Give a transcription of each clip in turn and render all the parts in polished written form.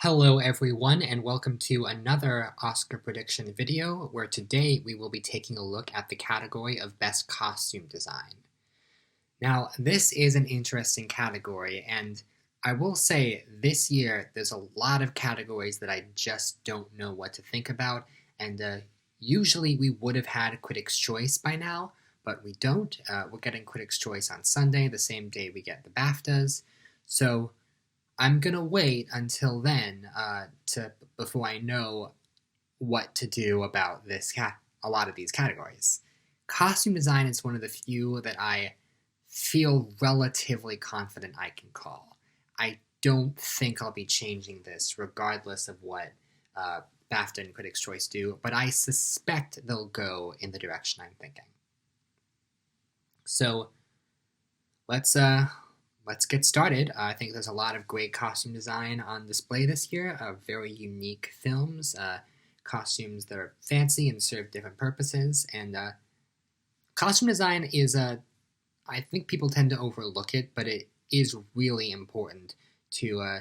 Hello everyone and welcome to another Oscar prediction video where today we will be taking a look at the category of Best Costume Design. Now this is an interesting category and I will say this year there's a lot of categories that I just don't know what to think about and usually we would have had Critics' Choice by now, but we don't. We're getting Critics' Choice on Sunday, the same day we get the BAFTAs. So I'm gonna wait until then before I know what to do about a lot of these categories. Costume design is one of the few that I feel relatively confident I can call. I don't think I'll be changing this regardless of what BAFTA and Critics' Choice do, but I suspect they'll go in the direction I'm thinking. So let's get started. I think there's a lot of great costume design on display this year, very unique films, costumes that are fancy and serve different purposes, and costume design is I think people tend to overlook it, but it is really important to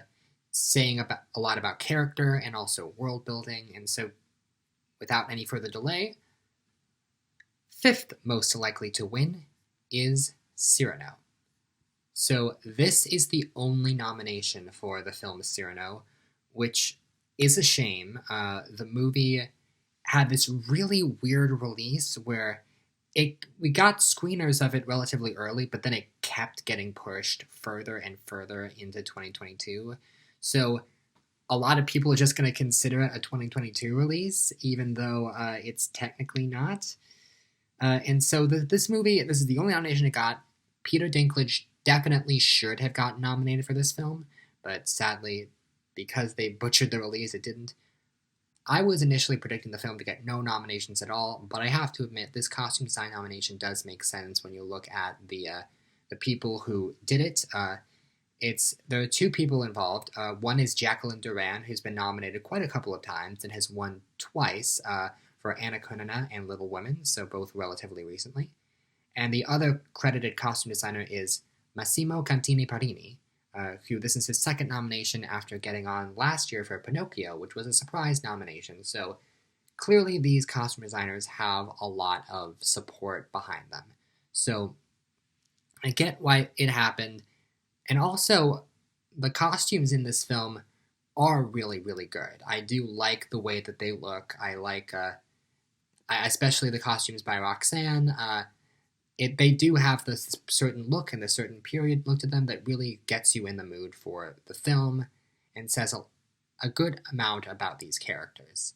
saying about a lot about character and also world building, and so without any further delay, fifth most likely to win is Cyrano. So this is the only nomination for the film Cyrano, which is a shame. The movie had this really weird release where we got screeners of it relatively early, but then it kept getting pushed further and further into 2022. So a lot of people are just going to consider it a 2022 release, even though it's technically not. And so this is the only nomination it got. Peter Dinklage definitely should have gotten nominated for this film, but sadly, because they butchered the release, it didn't. I was initially predicting the film to get no nominations at all, but I have to admit this costume design nomination does make sense when you look at the people who did it. There are two people involved. One is Jacqueline Duran, who's been nominated quite a couple of times and has won twice for Anna Karenina and Little Women, so both relatively recently. And the other credited costume designer is Massimo Cantini Parini, who this is his second nomination after getting on last year for Pinocchio, which was a surprise nomination. So clearly these costume designers have a lot of support behind them. So I get why it happened. And also, the costumes in this film are really, really good. I do like the way that they look. I like, especially the costumes by Roxanne. They do have this certain look and a certain period look to them that really gets you in the mood for the film and says a good amount about these characters.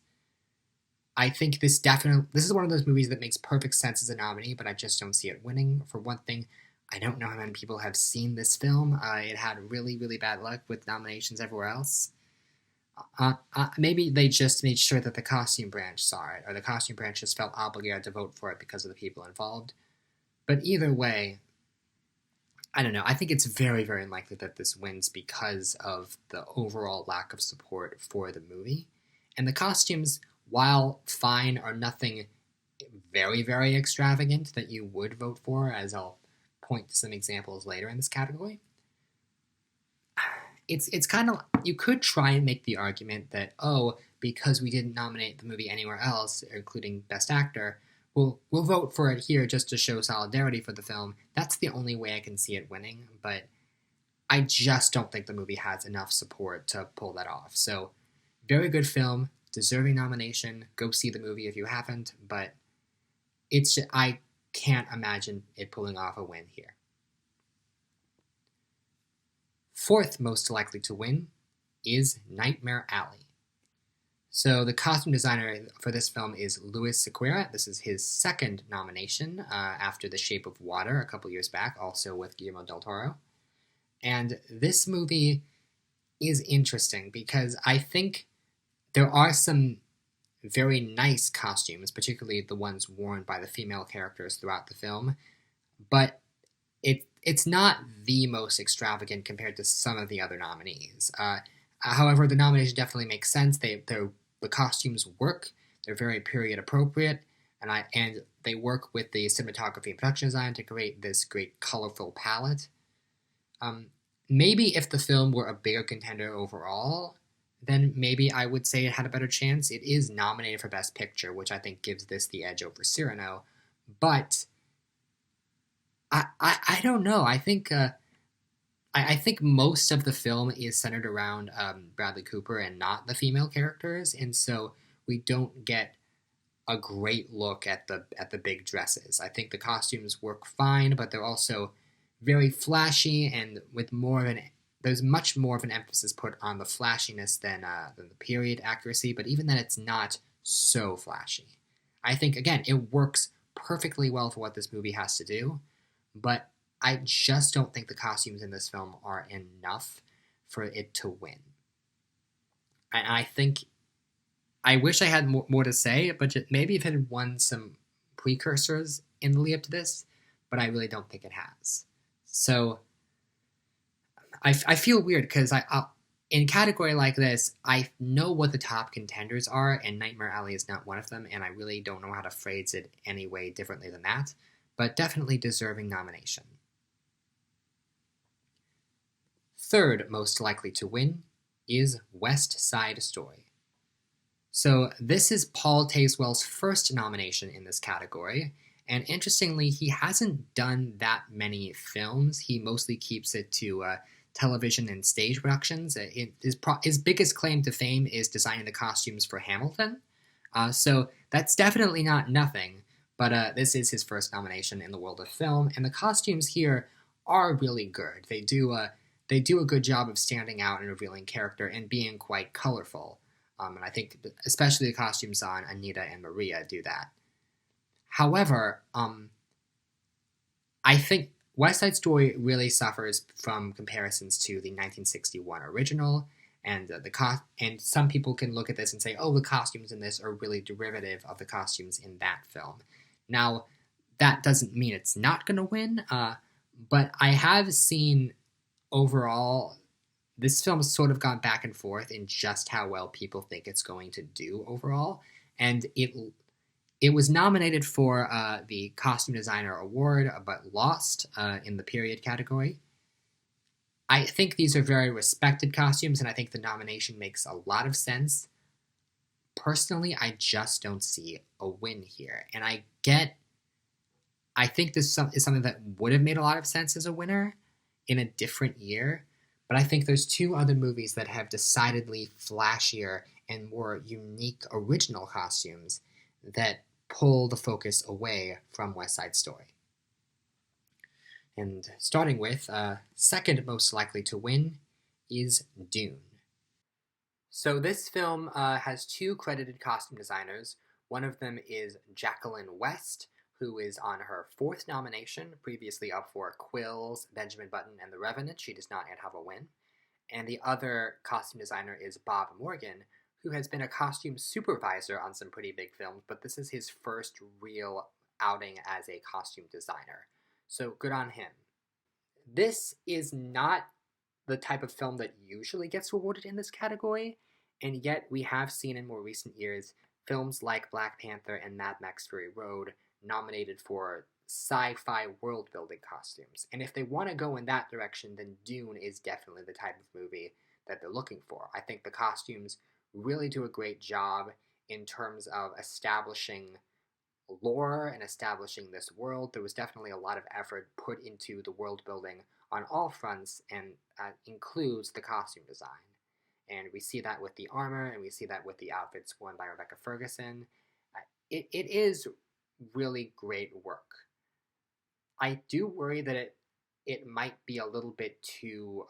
I think this is one of those movies that makes perfect sense as a nominee, but I just don't see it winning. For one thing, I don't know how many people have seen this film. It had really, really bad luck with nominations everywhere else. Maybe they just made sure that the costume branch saw it, or the costume branch just felt obligated to vote for it because of the people involved. But either way, I don't know. I think it's very, very unlikely that this wins because of the overall lack of support for the movie. And the costumes, while fine, are nothing very, very extravagant that you would vote for, as I'll point to some examples later in this category. It's kind of, you could try and make the argument that, because we didn't nominate the movie anywhere else, including Best Actor, we'll vote for it here just to show solidarity for the film. That's the only way I can see it winning, but I just don't think the movie has enough support to pull that off. So, very good film, deserving nomination. Go see the movie if you haven't, but I can't imagine it pulling off a win here. Fourth most likely to win is Nightmare Alley. So the costume designer for this film is Luis Sequeira. This is his second nomination after The Shape of Water a couple years back, also with Guillermo del Toro. And this movie is interesting because I think there are some very nice costumes, particularly the ones worn by the female characters throughout the film, but it's not the most extravagant compared to some of the other nominees. However, the nomination definitely makes sense. The costumes work. They're very period appropriate, and they work with the cinematography and production design to create this great colorful palette. Maybe if the film were a bigger contender overall, then maybe I would say it had a better chance. It is nominated for Best Picture, which I think gives this the edge over Cyrano. But I don't know. I think most of the film is centered around Bradley Cooper and not the female characters, and so we don't get a great look at the big dresses. I think the costumes work fine, but they're also very flashy and with more of an there's much more of an emphasis put on the flashiness than the period accuracy. But even then, it's not so flashy. I think again it works perfectly well for what this movie has to do, but I just don't think the costumes in this film are enough for it to win. And I think I wish I had more to say, but maybe if it had won some precursors in the lead up to this, but I really don't think it has. So I feel weird because in a category like this, I know what the top contenders are, and Nightmare Alley is not one of them, and I really don't know how to phrase it any way differently than that, but definitely deserving nomination. Third most likely to win is West Side Story. So this is Paul Tazewell's first nomination in this category, and interestingly, he hasn't done that many films. He mostly keeps it to television and stage productions. His biggest claim to fame is designing the costumes for Hamilton, so that's definitely not nothing, but this is his first nomination in the world of film, and the costumes here are really good. They do a good job of standing out and revealing character and being quite colorful. And I think especially the costumes on Anita and Maria do that. However, I think West Side Story really suffers from comparisons to the 1961 original, and and some people can look at this and say, "Oh, the costumes in this are really derivative of the costumes in that film." Now, that doesn't mean it's not going to win, but I have seen overall this film has sort of gone back and forth in just how well people think it's going to do overall, and it was nominated for the Costume Designer Award, but lost in the period category. I think these are very respected costumes, and I think the nomination makes a lot of sense. Personally, I just don't see a win here, and I think this is something that would have made a lot of sense as a winner in a different year, but I think there's two other movies that have decidedly flashier and more unique original costumes that pull the focus away from West Side Story. And starting with, second most likely to win is Dune. So this film has two credited costume designers. One of them is Jacqueline West, who is on her fourth nomination, previously up for Quills, Benjamin Button, and The Revenant. She does not yet have a win. And the other costume designer is Bob Morgan, who has been a costume supervisor on some pretty big films, but this is his first real outing as a costume designer. So good on him. This is not the type of film that usually gets awarded in this category, and yet we have seen in more recent years films like Black Panther and Mad Max Fury Road nominated for sci-fi world-building costumes. And if they want to go in that direction, then Dune is definitely the type of movie that they're looking for. I think the costumes really do a great job in terms of establishing lore and establishing this world. There was definitely a lot of effort put into the world building on all fronts, and includes the costume design. And we see that with the armor, and we see that with the outfits worn by Rebecca Ferguson. It is really great work. I do worry that it might be a little bit too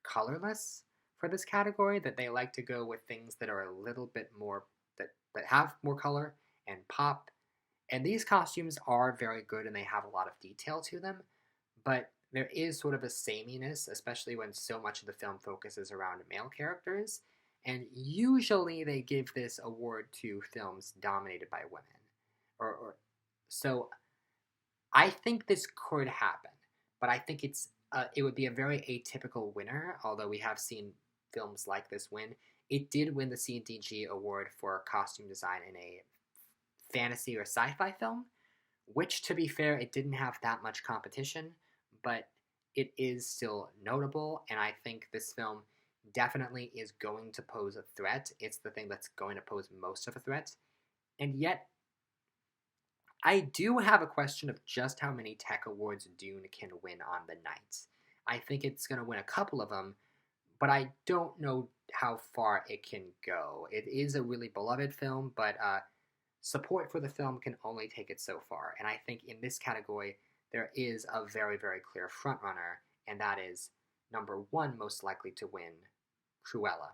colorless for this category, that they like to go with things that are a little bit more, that have more color and pop. And these costumes are very good and they have a lot of detail to them, but there is sort of a sameness, especially when so much of the film focuses around male characters, and usually they give this award to films dominated by women. So I think this could happen, but I think it would be a very atypical winner, although we have seen films like this win. It did win the CDG award for costume design in a fantasy or sci-fi film, which, to be fair, it didn't have that much competition, but it is still notable, and I think this film definitely is going to pose a threat. It's the thing that's going to pose most of a threat. And yet, I do have a question of just how many tech awards Dune can win on the night. I think it's going to win a couple of them, but I don't know how far it can go. It is a really beloved film, but support for the film can only take it so far. And I think in this category, there is a very, very clear frontrunner, and that is number one most likely to win, Cruella.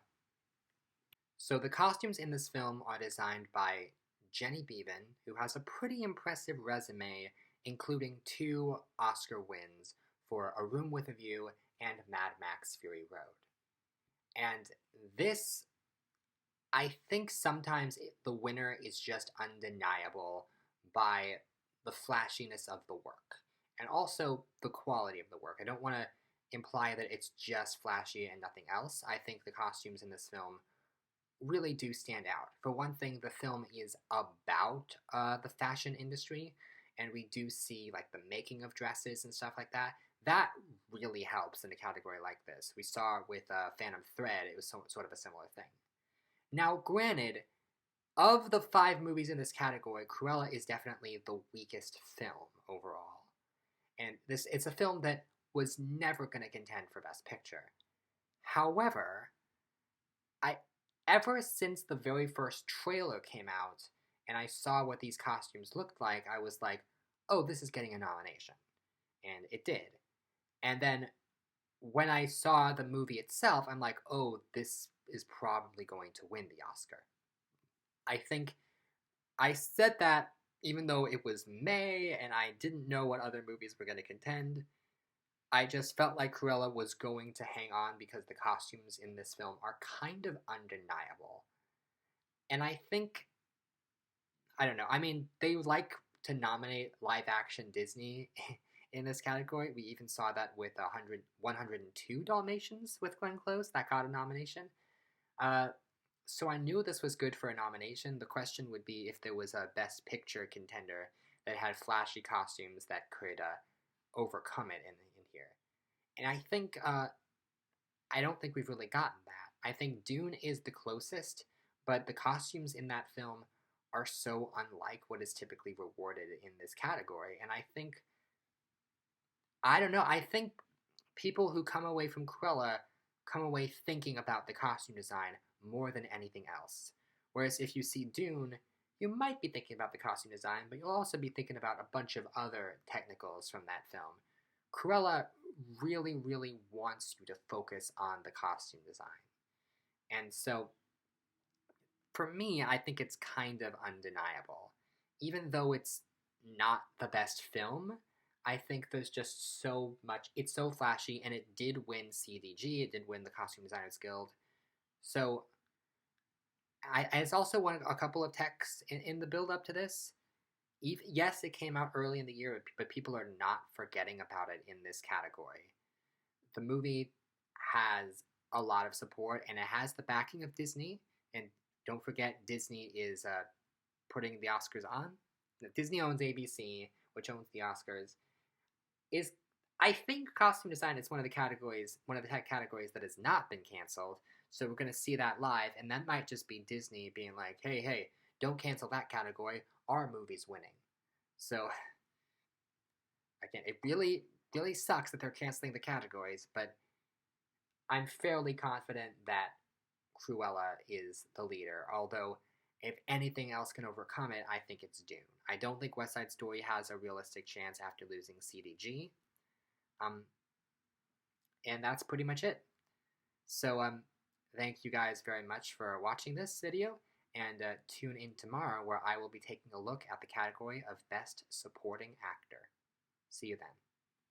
So the costumes in this film are designed by Jenny Beavan, who has a pretty impressive resume, including 2 Oscar wins for A Room with a View and Mad Max Fury Road. And this, I think sometimes the winner is just undeniable by the flashiness of the work and also the quality of the work. I don't want to imply that it's just flashy and nothing else. I think the costumes in this film really do stand out. For one thing, the film is about the fashion industry, and we do see like the making of dresses and stuff like that. That really helps in a category like this. We saw with Phantom Thread, it was sort of a similar thing. Now, granted, of the 5 movies in this category, Cruella is definitely the weakest film overall. And it's a film that was never going to contend for Best Picture. However, ever since the very first trailer came out and I saw what these costumes looked like, I was like, oh, this is getting a nomination. And it did. And then when I saw the movie itself, I'm like, oh, this is probably going to win the Oscar. I think I said that even though it was May and I didn't know what other movies were going to contend. I just felt like Cruella was going to hang on because the costumes in this film are kind of undeniable. And I think, I don't know, I mean, they like to nominate live action Disney in this category. We even saw that with 102 Dalmatians with Glenn Close, that got a nomination. So I knew this was good for a nomination. The question would be if there was a Best Picture contender that had flashy costumes that could overcome it in here. And I think, I don't think we've really gotten that. I think Dune is the closest, but the costumes in that film are so unlike what is typically rewarded in this category. And I think, I don't know, I think people who come away from Cruella come away thinking about the costume design more than anything else. Whereas if you see Dune, you might be thinking about the costume design, but you'll also be thinking about a bunch of other technicals from that film. Cruella really, really wants you to focus on the costume design. And so, for me, I think it's kind of undeniable. Even though it's not the best film, I think there's just so much. It's so flashy, and it did win CDG. It did win the Costume Designers Guild. So, it's also won a couple of techs in the build up to this. Yes, it came out early in the year, but people are not forgetting about it in this category. The movie has a lot of support, and it has the backing of Disney. And don't forget, Disney is putting the Oscars on. Disney owns ABC, which owns the Oscars. I think costume design is one of the tech categories that has not been canceled. So we're going to see that live, and that might just be Disney being like, hey, don't cancel that category. Our movie's winning. So, again, it really, really sucks that they're canceling the categories, but I'm fairly confident that Cruella is the leader. Although, if anything else can overcome it, I think it's Dune. I don't think West Side Story has a realistic chance after losing CDG. And that's pretty much it. So, thank you guys very much for watching this video. And tune in tomorrow where I will be taking a look at the category of Best Supporting Actor. See you then.